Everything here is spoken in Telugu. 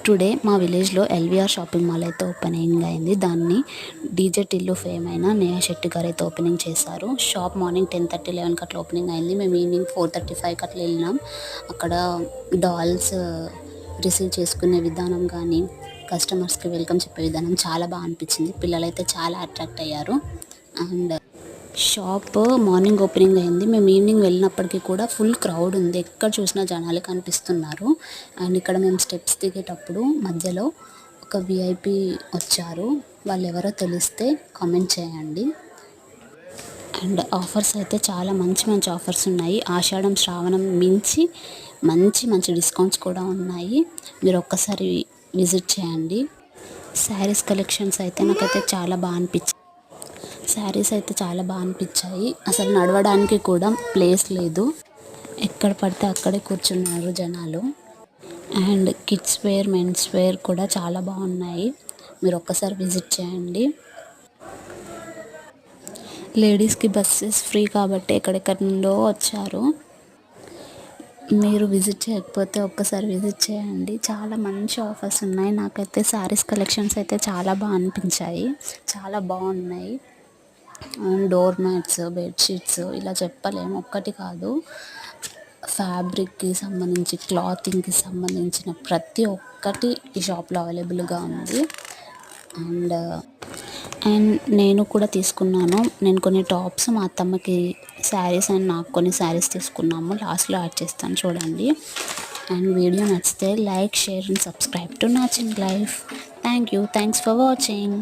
టుడే మా విలేజ్లో ఎల్వీఆర్ షాపింగ్ మాల్ అయితే ఓపెనింగ్ అయింది. దాన్ని డీజే టిల్లు ఫేమ్ అయిన నేహా శెట్టి గారు అయితే ఓపెనింగ్ చేశారు. షాప్ మార్నింగ్ 10:30, 11 అట్లా ఓపెనింగ్ అయింది. మేము ఈవినింగ్ 4:35 అట్లా వెళ్ళినాం. అక్కడ డాల్స్ రిసీవ్ చేసుకునే విధానం కానీ, కస్టమర్స్కి వెల్కమ్ చెప్పే విధానం చాలా బాగా అనిపించింది. పిల్లలైతే చాలా అట్రాక్ట్ అయ్యారు. అండ్ షాప్ మార్నింగ్ ఓపెనింగ్ అయింది. మేము ఈవినింగ్ వెళ్ళినప్పటికీ కూడా ఫుల్ క్రౌడ్ ఉంది. ఎక్కడ చూసినా జనాలు కనిపిస్తున్నారు. అండ్ ఇక్కడ మేము స్టెప్స్ దిగేటప్పుడు మధ్యలో ఒక విఐపి వచ్చారు. వాళ్ళు ఎవరో తెలిస్తే కామెంట్ చేయండి. అండ్ ఆఫర్స్ అయితే చాలా మంచి ఆఫర్స్ ఉన్నాయి. ఆషాఢం శ్రావణం మించి మంచి డిస్కౌంట్స్ కూడా ఉన్నాయి. మీరు ఒక్కసారి విజిట్ చేయండి. శారీస్ కలెక్షన్స్ అయితే నాకైతే చాలా బాగా అనిపించింది. శారీస్ అయితే చాలా బాగా అనిపించాయి. అసలు నడవడానికి కూడా ప్లేస్ లేదు. ఎక్కడ పడితే అక్కడే కూర్చున్నారు జనాలు. And kids wear, men's wear కూడా చాలా బాగున్నాయి. మీరు ఒక్కసారి విజిట్ చేయండి. లేడీస్కి బస్సెస్ ఫ్రీ కాబట్టి ఎక్కడెక్కడి నుండో వచ్చారు. మీరు విజిట్ చేయకపోతే ఒక్కసారి విజిట్ చేయండి. చాలా మంచి ఆఫర్స్ ఉన్నాయి. నాకైతే శారీస్ కలెక్షన్స్ అయితే చాలా బాగా అనిపించాయి. చాలా బాగున్నాయి. డోర్ మ్యాట్స్, బెడ్షీట్స్ ఇలా చెప్పలేము. ఒక్కటి కాదు, ఫ్యాబ్రిక్కి సంబంధించి, క్లాతింగ్కి సంబంధించిన ప్రతి ఒక్కటి ఈ షాప్లో అవైలబుల్గా ఉంది. అండ్ నేను కూడా తీసుకున్నాను. నేను కొన్ని టాప్స్, మా అత్తమ్మకి శారీస్ అండ్ నాకు కొన్ని శారీస్ తీసుకున్నాము. లాస్ట్లో యాడ్ చేస్తాను చూడండి. అండ్ వీడియో నచ్చితే like, share and subscribe to నాచిన్ లైఫ్. Thanks for watching.